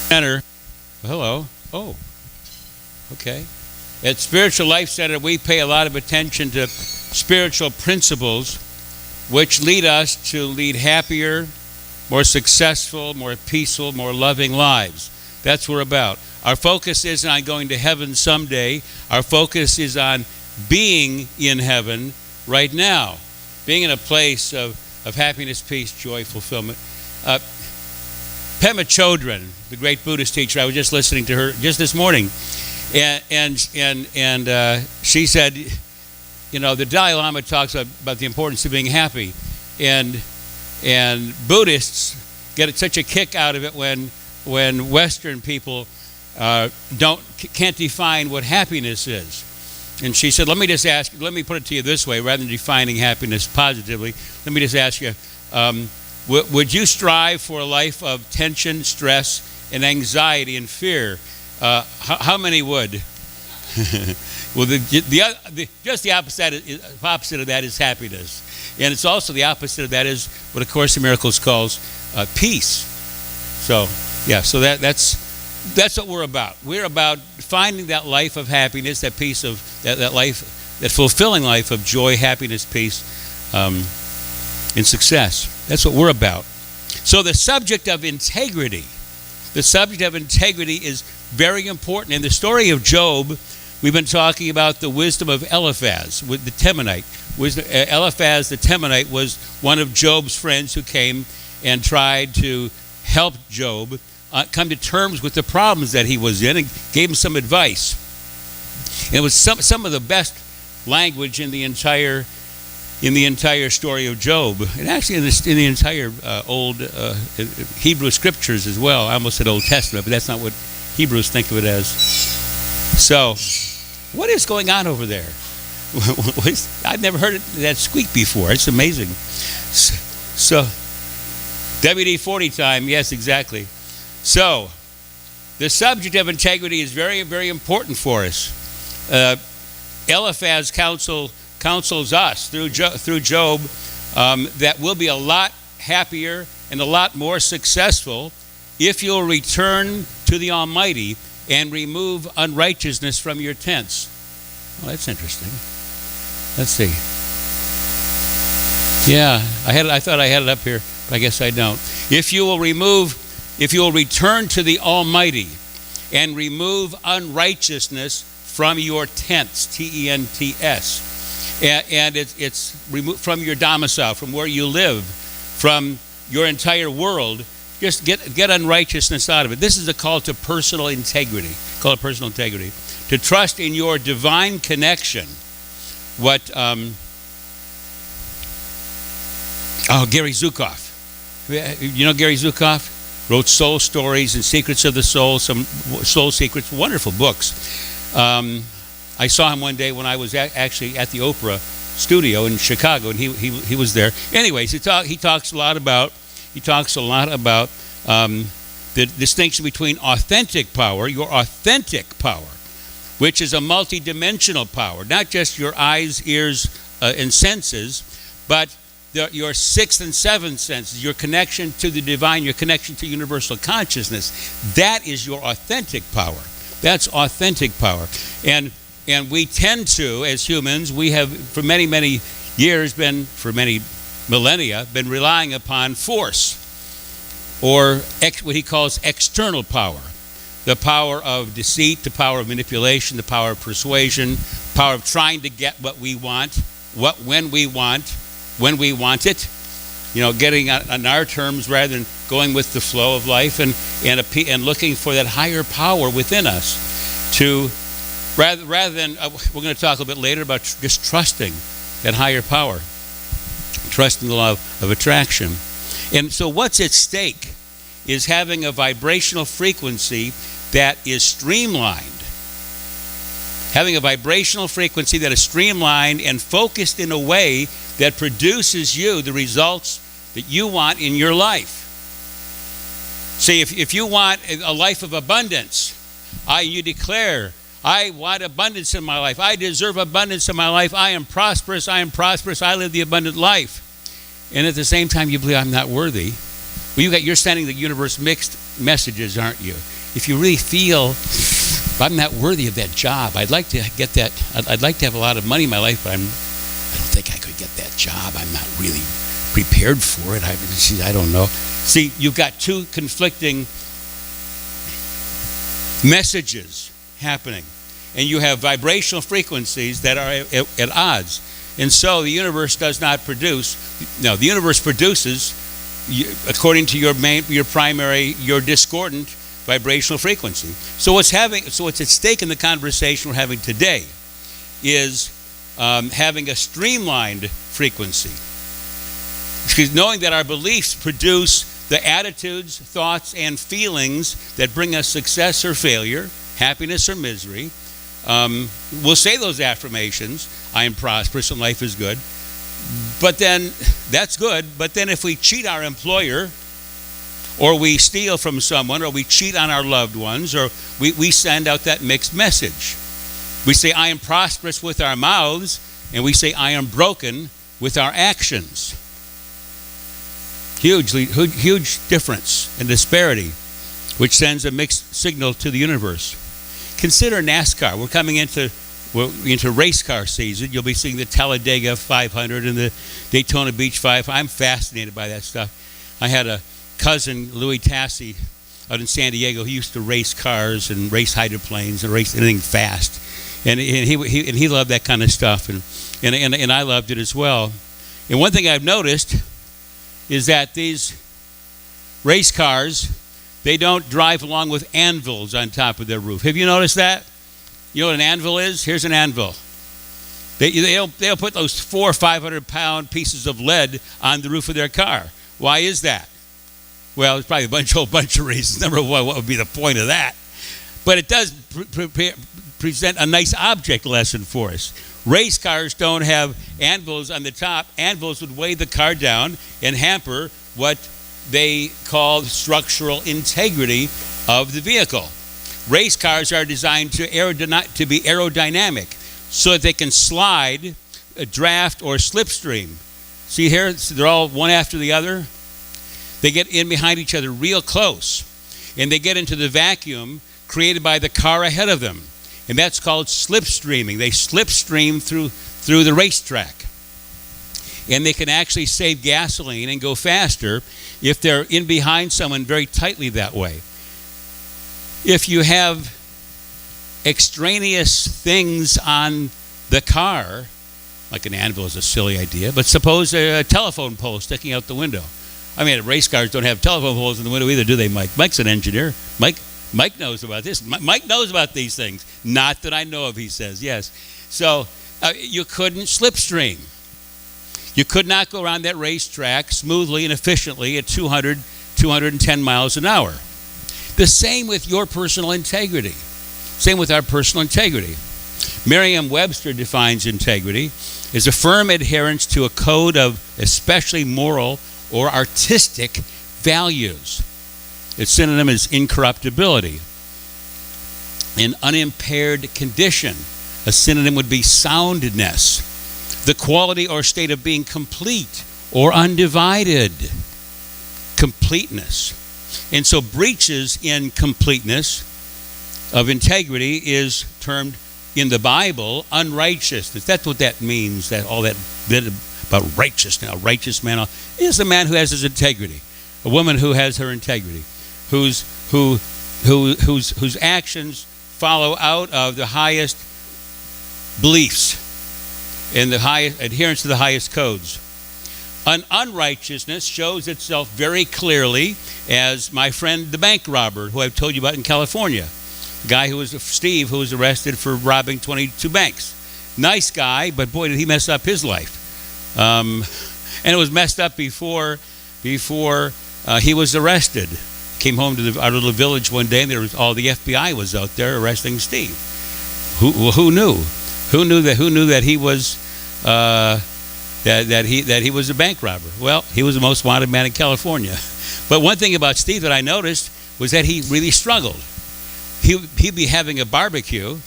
Center. Hello. Oh, okay. At Spiritual Life Center, we pay a lot of attention to spiritual principles which lead us to lead happier, more successful, more peaceful, more loving lives. That's what we're about. Our focus isn't on going to heaven someday. Our focus is on being in heaven right now, being in a place of happiness, peace, joy, fulfillment. Pema Chodron, the great Buddhist teacher, I was just listening to her just this morning, and she said, the Dalai Lama talks about the importance of being happy, and Buddhists get such a kick out of it when Western people can't define what happiness is. And she said, let me put it to you this way, rather than defining happiness positively, let me just ask you, would you strive for a life of tension, stress, and anxiety and fear? How many would? Well, just the opposite of that is happiness. And it's also the opposite of that is what A Course in Miracles calls peace. So that's what we're about. We're about finding that life of happiness, that peace of that life, that fulfilling life of joy, happiness, peace, and success. That's what we're about. So the subject of integrity is very important. In the story of Job, we've been talking about the wisdom of Eliphaz, with the Temanite. Eliphaz the Temanite was one of Job's friends who came and tried to help Job come to terms with the problems that he was in and gave him some advice. And it was some of the best language in the entire story of Job, and actually in the entire old Hebrew scriptures as well. I almost said Old Testament, but that's not what Hebrews think of it as. So, what is going on over there? I've never heard that squeak before. It's amazing. So, WD-40 time. Yes, exactly. So, the subject of integrity is very, very important for us. Eliphaz counsels us through Job that we'll be a lot happier and a lot more successful if you'll return to the Almighty and remove unrighteousness from your tents. Well, that's interesting. Let's see. Yeah, I thought I had it up here, but I guess I don't. If you will return to the Almighty and remove unrighteousness from your tents, T-E-N-T-S. And it's removed from your domicile, from where you live, from your entire world. Just get unrighteousness out of it. This is a call to personal integrity. Call it personal integrity. To trust in your divine connection. What Gary Zukav. You know Gary Zukav? Wrote Soul Stories and Secrets of the Soul, some soul secrets, wonderful books. I saw him one day when I was actually at the Oprah studio in Chicago, and he was there. Anyways, he talks a lot about the distinction between authentic power, your authentic power, which is a multidimensional power, not just your eyes, ears, and senses, but your sixth and seventh senses, your connection to the divine, your connection to universal consciousness. That is your authentic power. That's authentic power. And we tend to, as humans, we have for many, many years for many millennia, been relying upon force, or what he calls external power. The power of deceit, the power of manipulation, the power of persuasion, power of trying to get what we want, when we want it, getting on our terms rather than going with the flow of life, and looking for that higher power within us to, rather than, we're going to talk a little bit later about just trusting that higher power, trusting the law of attraction. And so what's at stake is having a vibrational frequency that is streamlined. Having a vibrational frequency that is streamlined and focused in a way that produces you the results that you want in your life. See, if you want a life of abundance, you declare, I want abundance in my life. I deserve abundance in my life. I am prosperous. I am prosperous. I live the abundant life. And at the same time, you believe I'm not worthy. Well, you're sending the universe mixed messages, aren't you? If you really feel I'm not worthy of that job, I'd like to get that. I'd like to have a lot of money in my life, but I don't think I could get that job. I'm not really prepared for it. I don't know. See, you've got two conflicting messages happening, and you have vibrational frequencies that are at odds. And so the universe does not produce. No, the universe produces according to your discordant vibrational frequency. So what's at stake in the conversation we're having today is having a streamlined frequency. Because knowing that our beliefs produce the attitudes, thoughts, and feelings that bring us success or failure, happiness or misery. We'll say those affirmations, I am prosperous and life is good. But then, that's good. But then if we cheat our employer, or we steal from someone, or we cheat on our loved ones, or we send out that mixed message. We say, I am prosperous with our mouths, and we say, I am broken with our actions. Huge difference and disparity, which sends a mixed signal to the universe. Consider NASCAR. We're coming into race car season. You'll be seeing the Talladega 500 and the Daytona Beach 500. I'm fascinated by that stuff. I had a cousin, Louis Tassi, out in San Diego. He used to race cars and race hydroplanes and race anything fast, and he loved that kind of stuff, and I loved it as well. And one thing I've noticed is that these race cars, they don't drive along with anvils on top of their roof. Have you noticed that? You know what an anvil is? Here's an anvil. They'll put those 400 or 500 pound pieces of lead on the roof of their car. Why is that? Well, there's probably a whole bunch of reasons. Number one, what would be the point of that? But it does present a nice object lesson for us. Race cars don't have anvils on the top. Anvils would weigh the car down and hamper what they call structural integrity of the vehicle. Race cars are designed to be aerodynamic so that they can slide, draft, or slipstream. See here, they're all one after the other. They get in behind each other real close, and they get into the vacuum created by the car ahead of them. And that's called slipstreaming. They slipstream through the racetrack. And they can actually save gasoline and go faster if they're in behind someone very tightly that way. If you have extraneous things on the car, like an anvil is a silly idea, but suppose a telephone pole sticking out the window. I mean, race cars don't have telephone poles in the window either, do they, Mike? Mike's an engineer. Mike knows about this. Mike knows about these things. Not that I know of, he says, yes. So you couldn't slipstream. You could not go around that racetrack smoothly and efficiently at 200, 210 miles an hour. The same with your personal integrity. Same with our personal integrity. Merriam-Webster defines integrity as a firm adherence to a code of especially moral or artistic values. Its synonym is incorruptibility. An unimpaired condition. A synonym would be soundness. The quality or state of being complete or undivided. Completeness. And so breaches in completeness of integrity is termed in the Bible unrighteousness. That's what that means. That all that bit about righteousness. A righteous man is a man who has his integrity. A woman who has her integrity, whose actions follow out of the highest beliefs and the highest adherence to the highest codes. An unrighteousness shows itself very clearly as my friend the bank robber who I've told you about in California. The guy who was Steve, who was arrested for robbing 22 banks. Nice guy, but boy, did he mess up his life. And it was messed up before he was arrested. Came home to our little village one day, and there was all the FBI was out there arresting Steve. Who knew? Who knew that he was that he was a bank robber? Well, he was the most wanted man in California. But one thing about Steve that I noticed was that he really struggled. He'd be having a barbecue,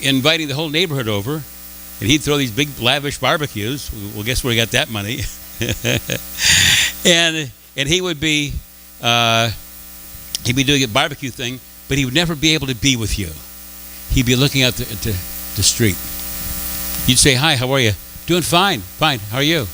inviting the whole neighborhood over, and he'd throw these big lavish barbecues. Well, guess where he got that money? and he would be he'd be doing a barbecue thing, but he would never be able to be with you. He'd be looking out the street. You'd say, "Hi, how are you?" "Doing fine, fine. How are you?"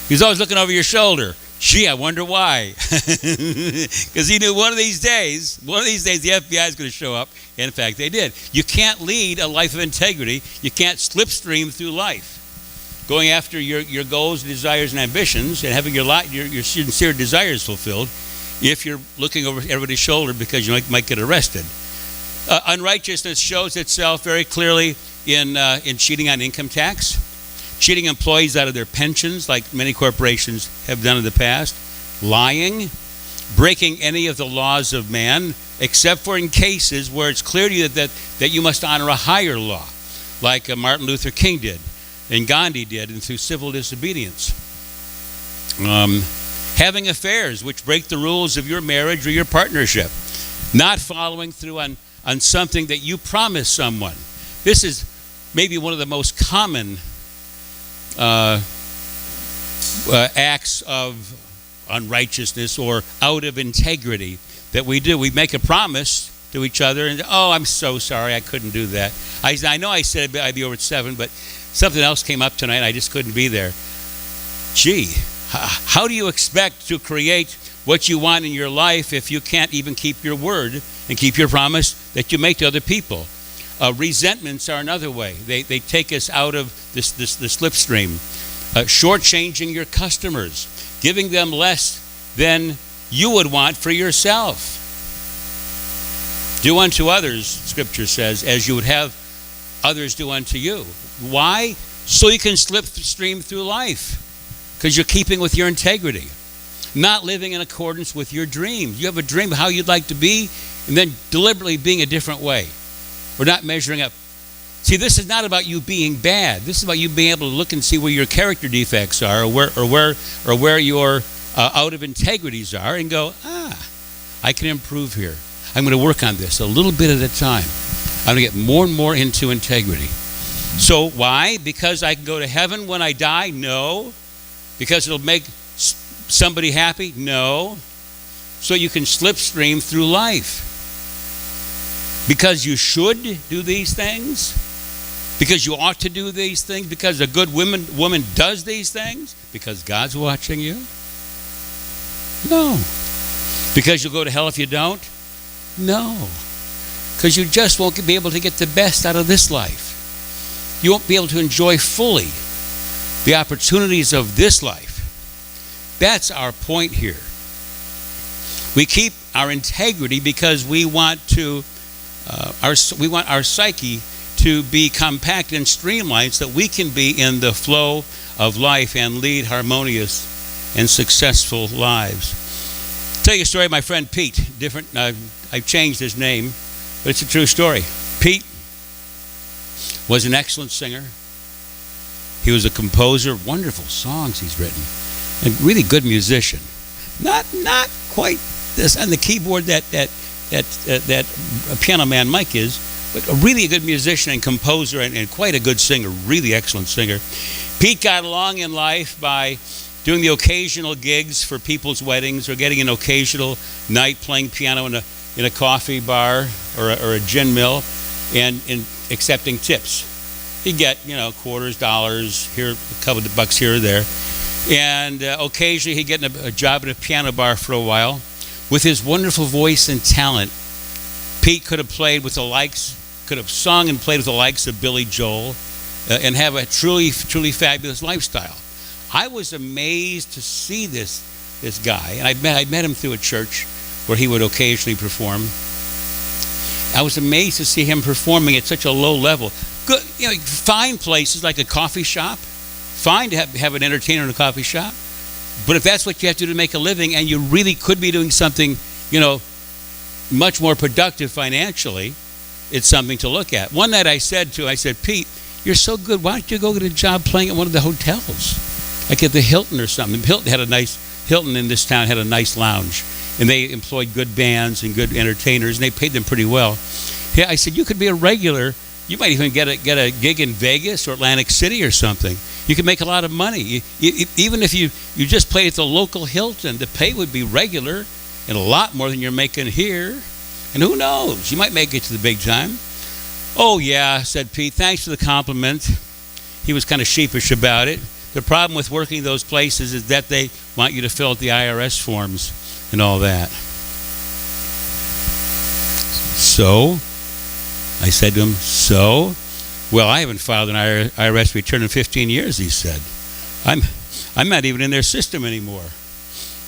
He's always looking over your shoulder. Gee, I wonder why. Because he knew one of these days, the FBI is going to show up. And in fact, they did. You can't lead a life of integrity. You can't slipstream through life. Going after your goals, desires, and ambitions, and having your sincere desires fulfilled, if you're looking over everybody's shoulder because you might get arrested. Unrighteousness shows itself very clearly in cheating on income tax. Cheating employees out of their pensions, like many corporations have done in the past. Lying. Breaking any of the laws of man, except for in cases where it's clear to you that you must honor a higher law, like Martin Luther King did, and Gandhi did, and through civil disobedience. Having affairs which break the rules of your marriage or your partnership. Not following through on something that you promised someone. This is maybe one of the most common acts of unrighteousness or out of integrity that we do. We make a promise to each other and, "Oh, I'm so sorry, I couldn't do that. I know I said I'd be over at 7, but something else came up tonight and I just couldn't be there." Gee, how do you expect to create what you want in your life if you can't even keep your word and keep your promise that you make to other people? Resentments are another way. They take us out of the slipstream. Shortchanging your customers, giving them less than you would want for yourself. Do unto others, Scripture says, as you would have others do unto you. Why? So you can slipstream through life, because you're keeping with your integrity. Not living in accordance with your dreams. You have a dream of how you'd like to be, and then deliberately being a different way. Or not measuring up. See, this is not about you being bad. This is about you being able to look and see where your character defects are, or where your out of integrities are, and go, I can improve here. I'm going to work on this a little bit at a time. I'm going to get more and more into integrity. So why? Because I can go to heaven when I die? No. Because it'll make somebody happy? No. So you can slipstream through life. Because you should do these things? Because you ought to do these things? Because a good woman does these things? Because God's watching you? No. Because you'll go to hell if you don't? No. Because you just won't be able to get the best out of this life. You won't be able to enjoy fully the opportunities of this life. That's our point here. We keep our integrity because we want our psyche to be compact and streamlined so that we can be in the flow of life and lead harmonious and successful lives. I'll tell you a story of my friend Pete. I've changed his name, but it's a true story. Pete was an excellent singer. He was a composer, wonderful songs he's written, a really good musician. Not quite this on the keyboard that piano man Mike is, but a really good musician and composer and quite a good singer, really excellent singer. Pete got along in life by doing the occasional gigs for people's weddings or getting an occasional night playing piano in a coffee bar or a gin mill and accepting tips. He'd get, quarters, dollars, here, a couple of bucks here or there. And occasionally he'd get a job at a piano bar for a while. With his wonderful voice and talent, Pete could have sung and played with the likes of Billy Joel and have a truly, truly fabulous lifestyle. I was amazed to see this guy, and I met him through a church where he would occasionally perform. I was amazed to see him performing at such a low level. Good, fine places like a coffee shop. Fine to have an entertainer in a coffee shop. But if that's what you have to do to make a living, and you really could be doing something, much more productive financially, it's something to look at. One night I said, Pete, you're so good. Why don't you go get a job playing at one of the hotels? Like at the Hilton or something. Hilton had a nice Hilton in this town had a nice lounge, and they employed good bands and good entertainers, and they paid them pretty well. Yeah, I said, you could be a regular. You might even get a gig in Vegas or Atlantic City or something. You could make a lot of money. Even if you just played at the local Hilton, the pay would be regular and a lot more than you're making here. And who knows? You might make it to the big time. Oh, yeah, said Pete. Thanks for the compliment. He was kind of sheepish about it. The problem with working those places is that they want you to fill out the IRS forms and all that. So, I said to him, so? Well, I haven't filed an IRS return in 15 years, he said. I'm not even in their system anymore.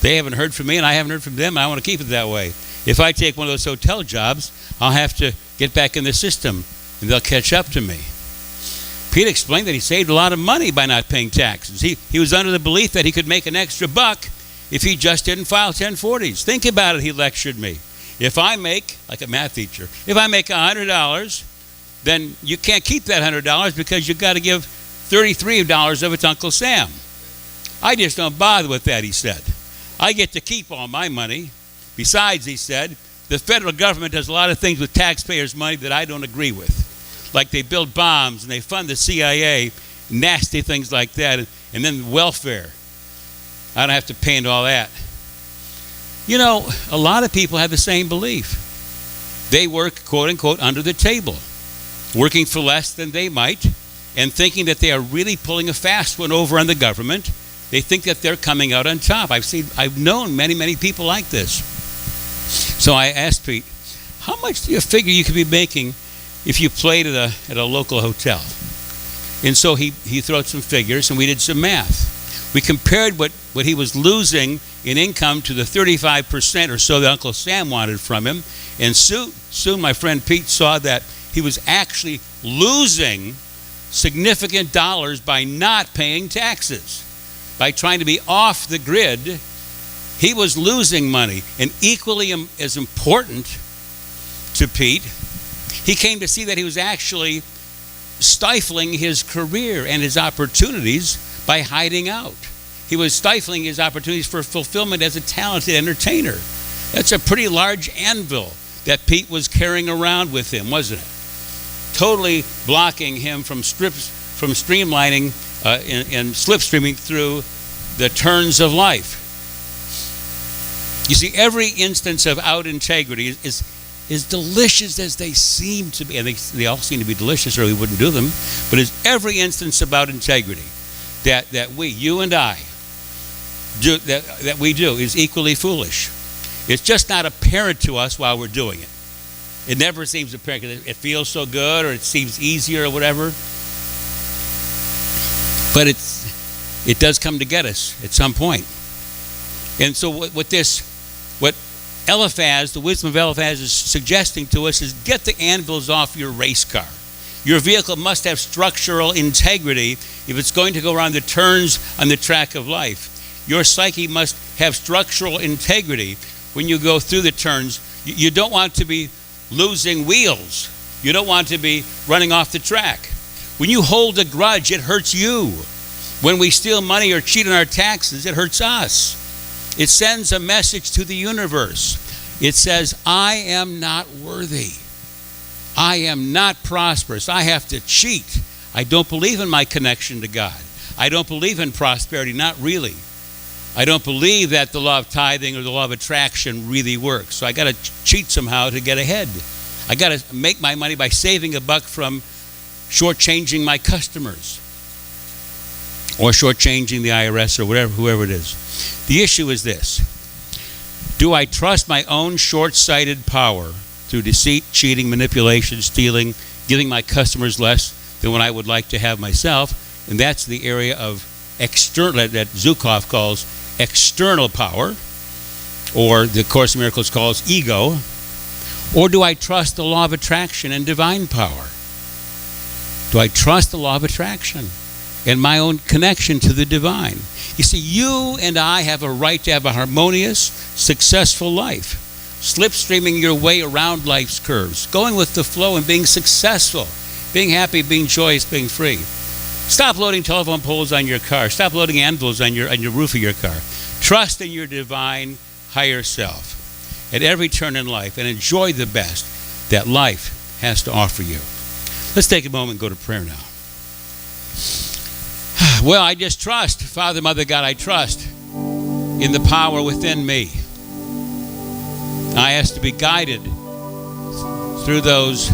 They haven't heard from me, and I haven't heard from them, and I want to keep it that way. If I take one of those hotel jobs, I'll have to get back in the system, and they'll catch up to me. Pete explained that he saved a lot of money by not paying taxes. He was under the belief that he could make an extra buck if he just didn't file 1040s. Think about it, he lectured me. If I make, like a math teacher, if I make $100, then you can't keep that $100 because you've got to give $33 of it to Uncle Sam. I just don't bother with that, he said. I get to keep all my money. Besides, he said, the federal government does a lot of things with taxpayers' money that I don't agree with. Like they build bombs and they fund the CIA, nasty things like that, and then welfare. I don't have to pay into all that. You know, a lot of people have the same belief. They work, quote unquote, under the table, working for less than they might, and thinking that they are really pulling a fast one over on the government. They think that they're coming out on top. I've known many people like this. So I asked Pete, how much do you figure you could be making if you played at a local hotel? And so he threw out some figures, and we did some math. We compared what he was losing in income to the 35% or so that Uncle Sam wanted from him. And soon my friend Pete saw that he was actually losing significant dollars by not paying taxes. By trying to be off the grid, he was losing money. And equally as important to Pete, he came to see that he was actually stifling his career and his opportunities by hiding out. He was stifling his opportunities for fulfillment as a talented entertainer. That's a pretty large anvil that Pete was carrying around with him, wasn't it? Totally blocking him from streamlining and slipstreaming through the turns of life. You see, every instance of out integrity is delicious as they seem to be, and they all seem to be delicious or we wouldn't do them, but is every instance about integrity that we, you and I, do that we do is equally foolish. It's just not apparent to us while we're doing it. It never seems apparent because it feels so good or it seems easier or whatever. But it does come to get us at some point. And so what Eliphaz, the wisdom of Eliphaz is suggesting to us is get the anvils off your race car. Your vehicle must have structural integrity if it's going to go around the turns on the track of life. Your psyche must have structural integrity when you go through the turns. You don't want to be losing wheels. You don't want to be running off the track. When you hold a grudge, it hurts you. When we steal money or cheat on our taxes, it hurts us. It sends a message to the universe. It says, I am not worthy. I am not prosperous. I have to cheat. I don't believe in my connection to God. I don't believe in prosperity, not really. I don't believe that the law of tithing or the law of attraction really works. So I got to cheat somehow to get ahead. I got to make my money by saving a buck from shortchanging my customers or shortchanging the IRS or whoever it is. The issue is this. Do I trust my own short-sighted power through deceit, cheating, manipulation, stealing, giving my customers less than what I would like to have myself? And that's the area of external, that Zukov calls external power, or the Course in Miracles calls ego. Or do I trust the law of attraction and divine power? Do I trust the law of attraction and my own connection to the divine? You see, you and I have a right to have a harmonious, successful life. Slipstreaming your way around life's curves, going with the flow and being successful, being happy, being joyous, being free. Stop loading telephone poles on your car. Stop loading anvils on your roof of your car. Trust in your divine higher self at every turn in life and enjoy the best that life has to offer you. Let's take a moment and go to prayer now. Well, I just trust. Father, Mother, God, I trust in the power within me. I ask to be guided through those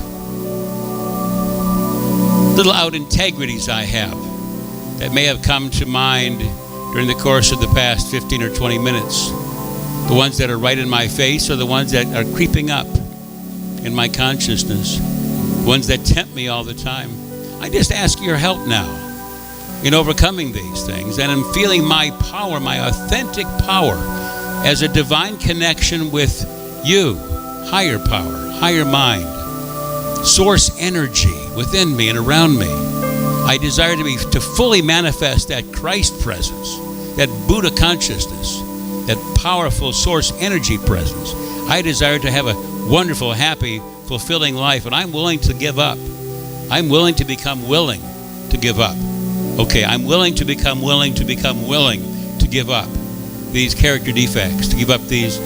little out integrities I have that may have come to mind during the course of the past 15 or 20 minutes. The ones that are right in my face or the ones that are creeping up in my consciousness. The ones that tempt me all the time. I just ask your help now in overcoming these things and in feeling my power, my authentic power as a divine connection with you, higher power, higher mind, source energy within me and around me. I desire to fully manifest that Christ presence, that Buddha consciousness, that powerful source energy presence. I desire to have a wonderful, happy, fulfilling life, and I'm willing to give up. I'm willing to become willing to give up. Okay, I'm willing to become willing to give up these character defects, to give up these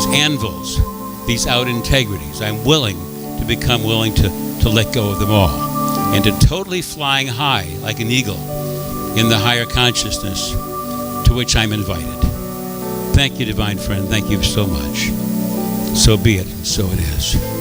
anvils, these out integrities. I'm willing to become willing to let go of them all and to totally flying high like an eagle in the higher consciousness to which I'm invited. Thank you, divine friend. Thank you so much. So be it, and so it is.